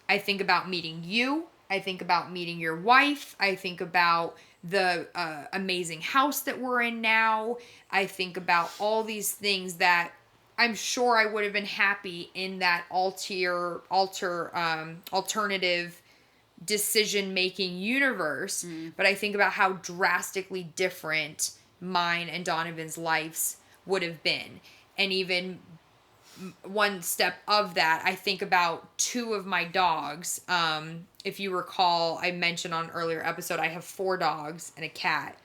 I think about meeting you. I think about meeting your wife. I think about the amazing house that we're in now. I think about all these things that I'm sure I would have been happy in that alternative decision-making universe. But I think about how drastically different mine and Donovan's lives would have been. And even one step of that, I think about 2 of my dogs. If you recall, I mentioned on an earlier episode, I have 4 dogs and a cat.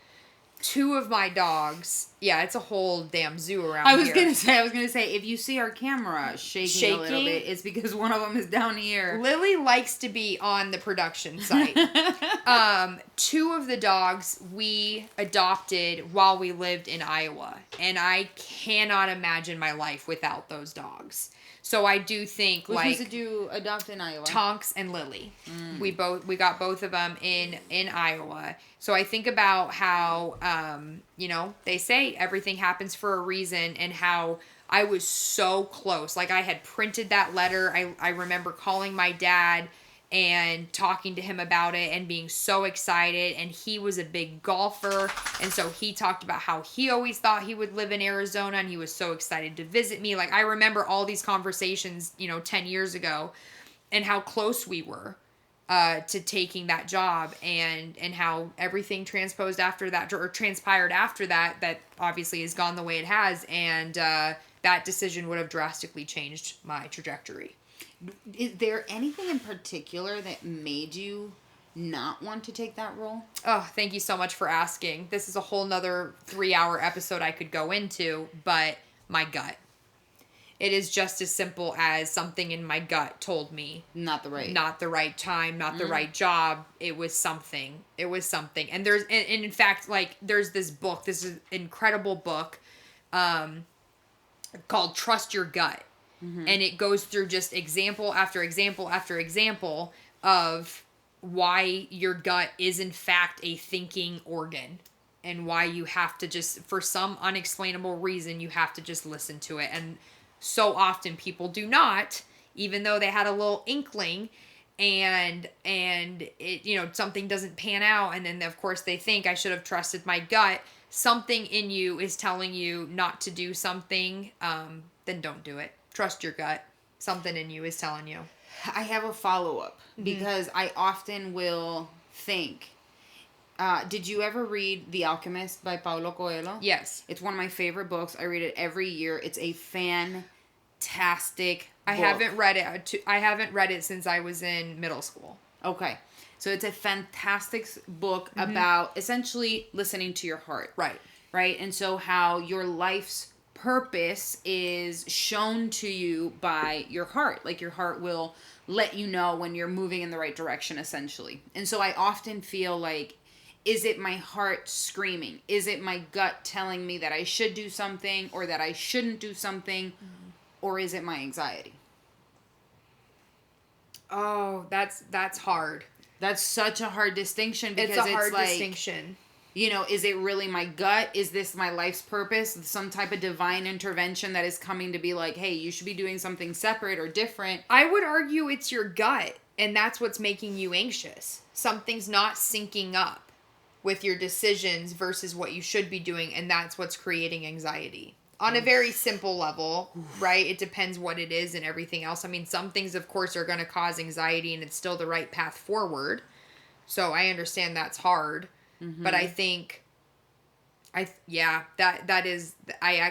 2 of my dogs, yeah, it's a whole damn zoo around here. I was gonna say, if you see our camera shaking a little bit, it's because one of them is down here. Lily likes to be on the production site. 2 of the dogs we adopted while we lived in Iowa, and I cannot imagine my life without those dogs. So I do think who's did you adopt in Iowa? Tonks and Lily. We got both of them in Iowa. So I think about how they say everything happens for a reason, and how I was so close. Like, I had printed that letter. I remember calling my dad and talking to him about it and being so excited. And he was a big golfer, and so he talked about how he always thought he would live in Arizona, and he was so excited to visit me. Like, I remember all these conversations 10 years ago, and how close we were to taking that job, and how everything transpired after that obviously has gone the way it has, and that decision would have drastically changed my trajectory. Is there anything in particular that made you not want to take that role? Oh, thank you so much for asking. This is a whole nother 3-hour episode I could go into, but my gut. It is just as simple as something in my gut told me. Not the right time, not the right job. It was something. And in fact, like, there's this book, this is an incredible book, called Trust Your Gut. Mm-hmm. And it goes through just example after example after example of why your gut is in fact a thinking organ, and why you have to just, for some unexplainable reason, you have to just listen to it. And so often people do not, even though they had a little inkling, and it, something doesn't pan out, and then of course they think, I should have trusted my gut. Something in you is telling you not to do something, then don't do it. Trust your gut. Something in you is telling you. I have a follow-up, because I often will think, did you ever read The Alchemist by Paulo Coelho? Yes. It's one of my favorite books. I read it every year. It's a fantastic book. I haven't read it. I haven't read it since I was in middle school. Okay. So it's a fantastic book about essentially listening to your heart. Right. Right? And so how your life's purpose is shown to you by your heart. Like, your heart will let you know when you're moving in the right direction, essentially. And so I often feel like, is it my heart screaming? Is it my gut telling me that I should do something or that I shouldn't do something? Or is it my anxiety? Oh, that's hard. That's such a hard distinction, because it's a hard distinction. Is it really my gut? Is this my life's purpose? Some type of divine intervention that is coming to be like, hey, you should be doing something separate or different. I would argue it's your gut, and that's what's making you anxious. Something's not syncing up with your decisions versus what you should be doing, and that's what's creating anxiety. On a very simple level, right? It depends what it is and everything else. I mean, some things, of course, are going to cause anxiety, and it's still the right path forward. So I understand that's hard. Mm-hmm. But I think, I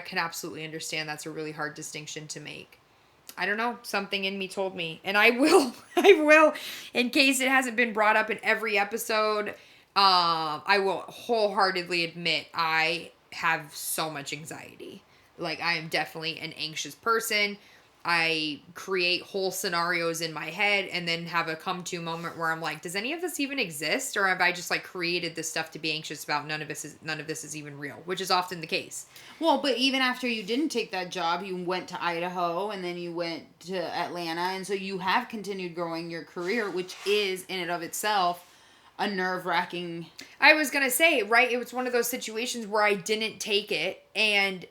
can absolutely understand that's a really hard distinction to make. I don't know. Something in me told me. And I will, in case it hasn't been brought up in every episode, I will wholeheartedly admit I have so much anxiety. Like, I am definitely an anxious person. I create whole scenarios in my head and then have a come to moment where I'm like, does any of this even exist? Or have I just like created this stuff to be anxious about? None of this is even real, which is often the case. Well, but even after you didn't take that job, you went to Idaho and then you went to Atlanta. And so you have continued growing your career, which is in and of itself a nerve-wracking. I was going to say, right? It was one of those situations where I didn't take it, and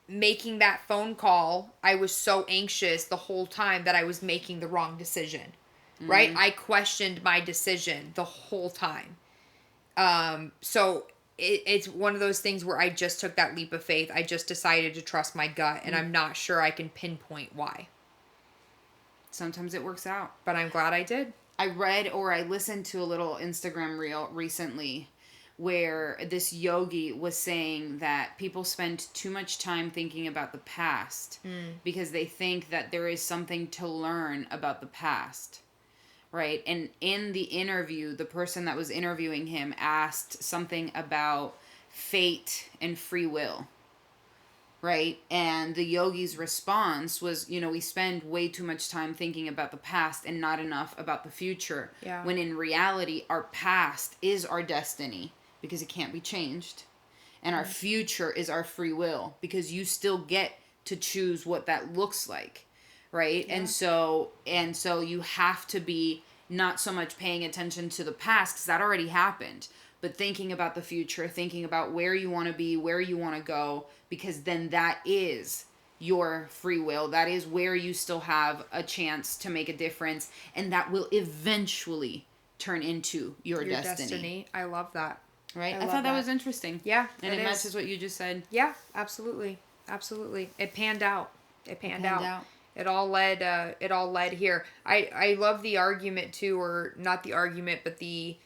making that phone call, I was so anxious the whole time that I was making the wrong decision, right? I questioned my decision the whole time. So it's one of those things where I just took that leap of faith. I just decided to trust my gut, and I'm not sure I can pinpoint why. Sometimes it works out. But I'm glad I did. I read or I listened to a little Instagram reel recently where this yogi was saying that people spend too much time thinking about the past because they think that there is something to learn about the past, right? And in the interview, the person that was interviewing him asked something about fate and free will, right? And the yogi's response was, we spend way too much time thinking about the past and not enough about the future. Yeah. When in reality, our past is our destiny, because it can't be changed. And our future is our free will, because you still get to choose what that looks like, right? Yeah. And so you have to be not so much paying attention to the past because that already happened, but thinking about the future, thinking about where you want to be, where you want to go, because then that is your free will. That is where you still have a chance to make a difference, and that will eventually turn into your destiny. I love that. Right? I thought that was interesting. Yeah. And it matches what you just said. Yeah, absolutely. Absolutely. It panned out. It panned out. It all led here. I love the argument too, or not the argument, but the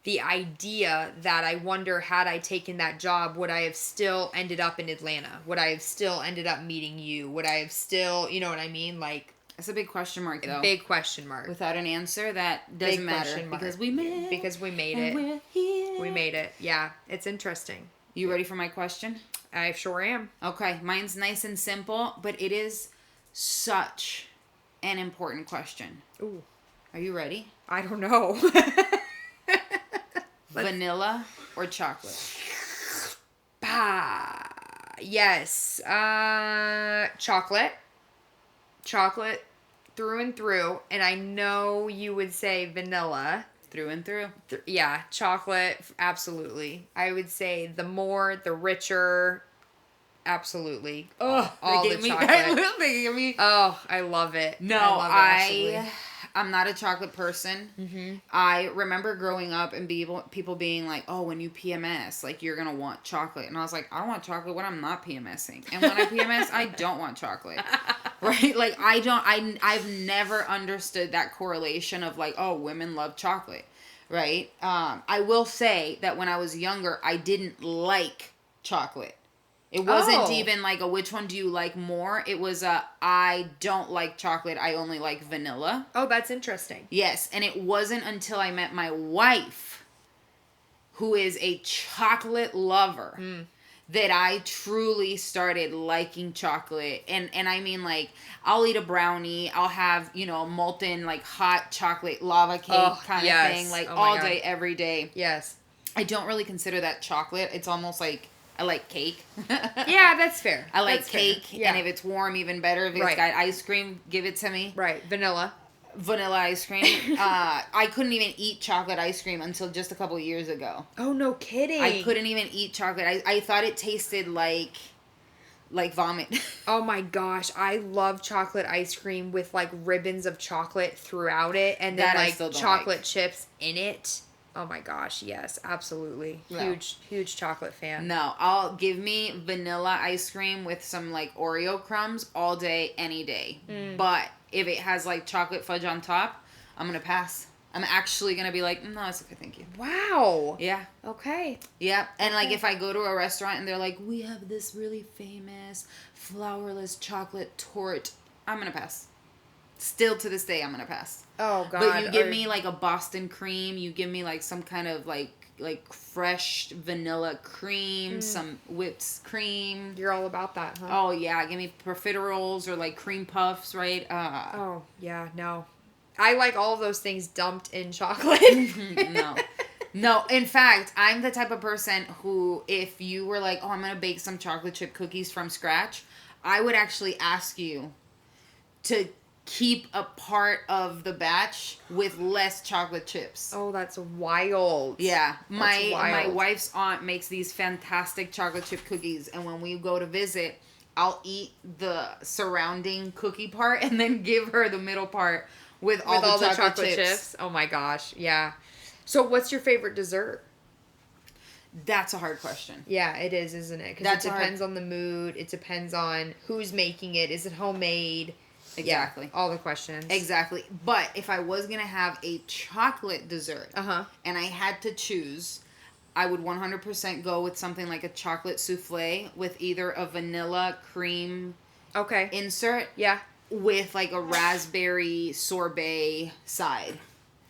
idea that I wonder, had I taken that job, would I have still ended up in Atlanta? Would I have still ended up meeting you? Would I have still, you know what I mean? Like, it's a big question mark, though. Big question mark. Without an answer, that doesn't matter. Because we made it. Because we made it. We're here. We made it. Yeah. It's interesting. You ready for my question? I sure am. Okay. Mine's nice and simple, but it is such an important question. Ooh. Are you ready? I don't know. Vanilla or chocolate? Yes. Chocolate. Chocolate through and through. And I know you would say vanilla. Through and through. Yeah, chocolate, absolutely. I would say the more, the richer, absolutely. Oh, all the chocolate. They gave me. Oh, I love it. No, I'm not a chocolate person. Mm-hmm. I remember growing up and people being like, "Oh, when you PMS, like you're gonna want chocolate," and I was like, "I don't want chocolate when I'm not PMSing, and when I PMS, I don't want chocolate." Right? Like I've never understood that correlation of like, oh, women love chocolate, right? I will say that when I was younger, I didn't like chocolate. It wasn't even like a which one do you like more? It was a I don't like chocolate. I only like vanilla. Oh, that's interesting. Yes, and it wasn't until I met my wife, who is a chocolate lover, that I truly started liking chocolate. And I mean, like, I'll eat a brownie. I'll have, molten, like, hot chocolate lava cake kind of thing, like, all day, every day. Yes. I don't really consider that chocolate. It's almost like I like cake. Yeah, that's fair. I like cake, and if it's warm, even better. If it's got ice cream, give it to me. Right, vanilla ice cream. I couldn't even eat chocolate ice cream until just a couple of years ago. Oh, no kidding. I couldn't even eat chocolate. I thought it tasted like vomit. Oh my gosh, I love chocolate ice cream with like ribbons of chocolate throughout it, and then like chocolate chips in it. Oh my gosh, yes, absolutely. No. Huge chocolate fan. No, I'll give me vanilla ice cream with some like Oreo crumbs all day, any day. But if it has like chocolate fudge on top, I'm going to pass. I'm actually going to be like, no, it's okay, thank you. Wow. Yeah. Okay. Yeah. And like if I go to a restaurant and they're like, we have this really famous flourless chocolate torte, I'm going to pass. Still to this day, I'm going to pass. Oh, God. But you give me, like, a Boston cream. You give me, like, some kind of, like fresh vanilla cream. Some whipped cream. You're all about that, huh? Oh, yeah. Give me profiteroles or, like, cream puffs, right? Oh, yeah. No. I like all of those things dumped in chocolate. No. In fact, I'm the type of person who, if you were like, oh, I'm going to bake some chocolate chip cookies from scratch, I would actually ask you to keep a part of the batch with less chocolate chips. Oh, that's wild. Yeah. My wife's aunt makes these fantastic chocolate chip cookies, and when we go to visit, I'll eat the surrounding cookie part and then give her the middle part with all the chocolate chips. Oh my gosh. Yeah. So what's your favorite dessert? That's a hard question. Yeah, it is, isn't it? Because it depends on the mood. It depends on who's making it. Is it homemade? Exactly. Yeah, all the questions. Exactly. But if I was going to have a chocolate dessert and I had to choose, I would 100% go with something like a chocolate souffle with either a vanilla cream insert with like a raspberry sorbet side.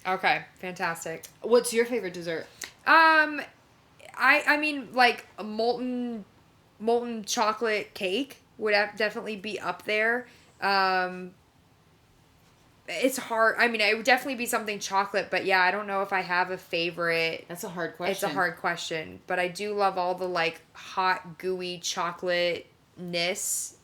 Okay, fantastic. What's your favorite dessert? I mean like a molten chocolate cake would definitely be up there. It's hard. I mean, it would definitely be something chocolate, but yeah, I don't know if I have a favorite. That's a hard question. It's a hard question, but I do love all the like hot, gooey chocolate-ness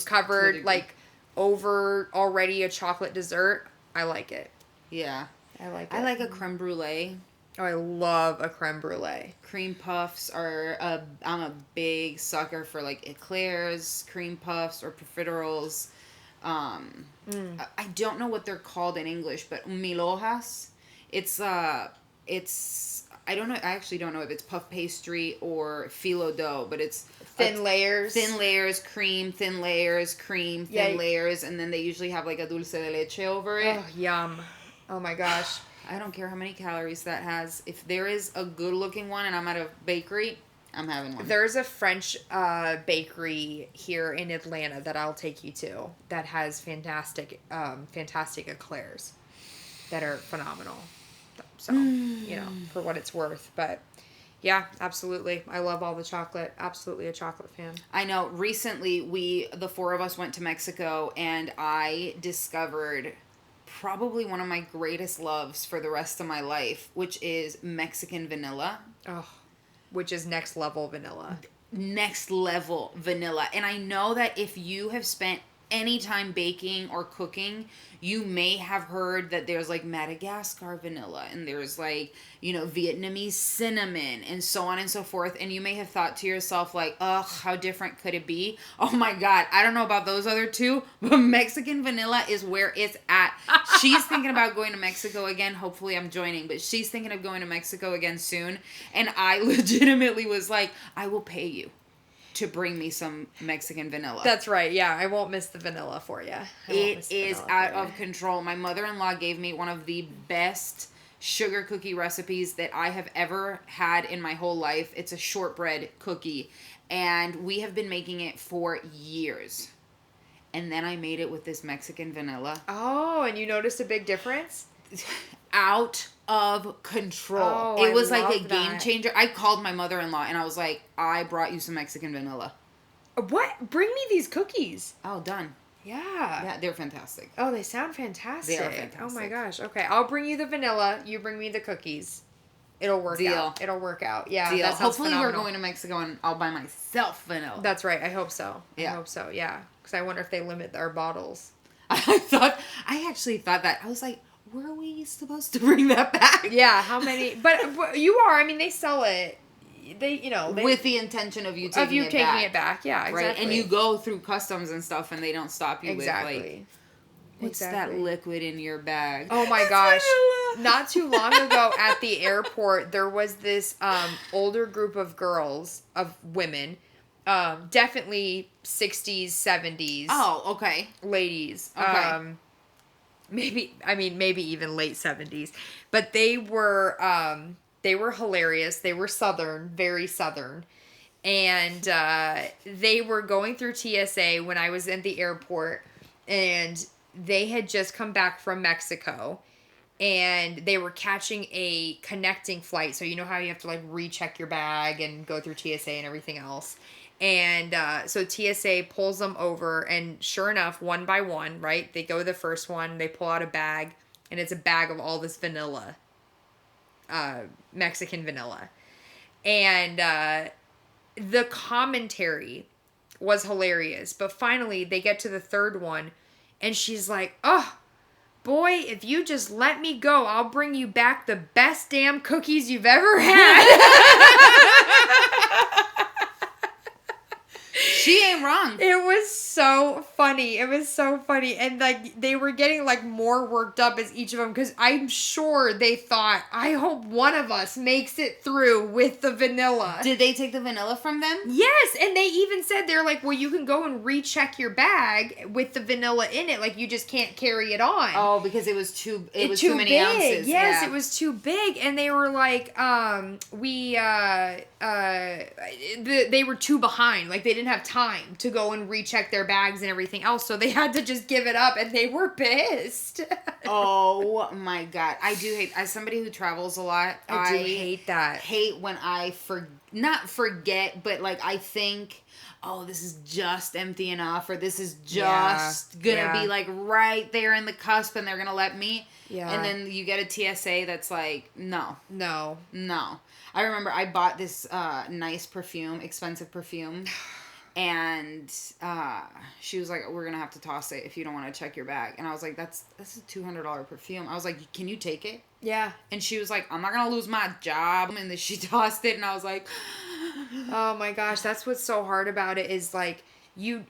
covered like over already a chocolate dessert, I like it. Yeah. I like it. I like a creme brulee. Oh, I love a creme brulee. Cream puffs I'm a big sucker for like eclairs, cream puffs, or profiteroles. I don't know what they're called in English, but mil hojas. It's I don't know. I actually don't know if it's puff pastry or phyllo dough, but it's thin layers, cream, thin layers, cream, thin layers, and then they usually have like a dulce de leche over it. Oh, yum! Oh my gosh. I don't care how many calories that has. If there is a good looking one and I'm at a bakery, I'm having one. There's a French bakery here in Atlanta that I'll take you to that has fantastic eclairs that are phenomenal. So, for what it's worth. But yeah, absolutely. I love all the chocolate. Absolutely a chocolate fan. I know. Recently, the four of us went to Mexico, and I discovered probably one of my greatest loves for the rest of my life, which is Mexican vanilla. Oh, which is next level vanilla. Next level vanilla. And I know that if you have spent any time baking or cooking, you may have heard that there's like Madagascar vanilla and there's like, Vietnamese cinnamon and so on and so forth. And you may have thought to yourself like, ugh, how different could it be? Oh my God, I don't know about those other two, but Mexican vanilla is where it's at. She's thinking about going to Mexico again. Hopefully I'm joining, but she's thinking of going to Mexico again soon. And I legitimately was like, I will pay you to bring me some Mexican vanilla. That's right. Yeah, I won't miss the vanilla for you. It is out of control. My mother-in-law gave me one of the best sugar cookie recipes that I have ever had in my whole life. It's a shortbread cookie, and we have been making it for years. And then I made it with this Mexican vanilla. Oh, and you noticed a big difference? Out of control. Oh, it was like a that. game changer. I called my mother-in-law and I was like, I brought you some Mexican vanilla. What? Bring me these cookies. Oh, done. Yeah. Yeah, they're fantastic. Oh, they sound fantastic. They are fantastic. Oh my gosh. Okay, I'll bring you the vanilla. You bring me the cookies. It'll work out. It'll work out. Yeah. Deal. That sounds Hopefully phenomenal. we're going to Mexico and I'll buy myself vanilla. That's right. I hope so. Yeah. I hope so. Yeah. Because I wonder if they limit our bottles. I actually thought that. I was like, were we supposed to bring that back? Yeah. How many? But you are. I mean, they sell it. With the intention of you taking it back. Yeah. Exactly. Right. And you go through customs and stuff, and they don't stop you with like, what's that liquid in your bag? Oh my gosh. Not too long ago at the airport, there was this older group of women, definitely 60s, 70s. Oh, okay. Ladies. Okay. Maybe even late 70s. But they were hilarious. They were Southern, very Southern. And they were going through TSA when I was at the airport, and they had just come back from Mexico, and they were catching a connecting flight. So you know how you have to like recheck your bag and go through TSA and everything else. And so TSA pulls them over, and sure enough, one by one, right? They go to the first one, they pull out a bag, and it's a bag of all this vanilla, Mexican vanilla. And the commentary was hilarious. But finally, they get to the third one, and she's like, oh, boy, if you just let me go, I'll bring you back the best damn cookies you've ever had. She ain't wrong. It was so funny. And like they were getting like more worked up as each of them, because I'm sure they thought, I hope one of us makes it through with the vanilla. Did they take the vanilla from them? Yes, and they even said, they're like, well, you can go and recheck your bag with the vanilla in it. Like, you just can't carry it on. Oh, because it was too many big. ounces. Yes, yeah. It was too big. And they were like, they were too behind. Like, they didn't have time to go and recheck their bags and everything else. So they had to just give it up, and they were pissed. Oh my God. I do hate, as somebody who travels a lot, I do hate that. Hate when I not forget, but like I think, oh, this is just empty enough, or this is just gonna be like right there in the cusp, and they're gonna let me. Yeah. And then you get a TSA that's like, no. I remember I bought this nice perfume, expensive perfume, And she was like, we're going to have to toss it if you don't want to check your bag. And I was like, that's a $200 perfume. I was like, can you take it? Yeah. And she was like, I'm not going to lose my job. And then she tossed it. And I was like, oh my gosh, that's what's so hard about it is like you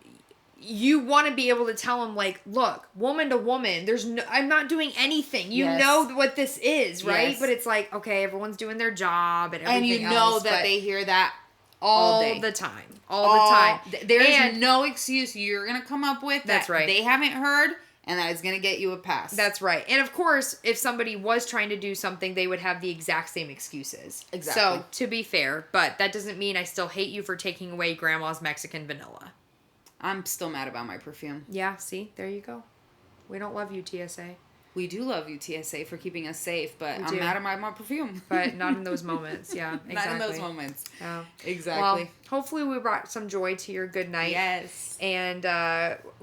want to be able to tell them like, look, woman to woman, I'm not doing anything. You know what this is, right? Yes. But it's like, okay, everyone's doing their job and everything and you know that they hear that all the time. All the time. There's no excuse you're going to come up with that's right. They haven't heard and that is going to get you a pass. That's right. And of course, if somebody was trying to do something, they would have the exact same excuses. Exactly. So, to be fair, but that doesn't mean I still hate you for taking away grandma's Mexican vanilla. I'm still mad about my perfume. Yeah, see? There you go. We don't love you, TSA. We do love you, TSA, for keeping us safe, but I'm mad at my perfume. But not in those moments. Yeah, exactly. Not in those moments. Yeah. Exactly. Well, hopefully we brought some joy to your good night. Yes. And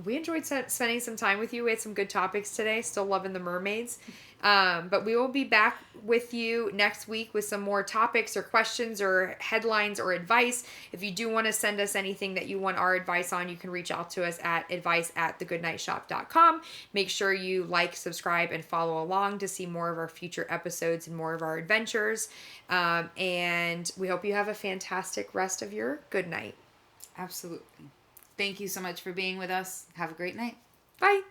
we enjoyed spending some time with you. We had some good topics today. Still loving the mermaids. But we will be back with you next week with some more topics or questions or headlines or advice. If you do want to send us anything that you want our advice on, you can reach out to us at advice@thegoodnightshop.com. Make sure you like, subscribe, and follow along to see more of our future episodes and more of our adventures. And we hope you have a fantastic rest of your good night. Absolutely. Thank you so much for being with us. Have a great night. Bye.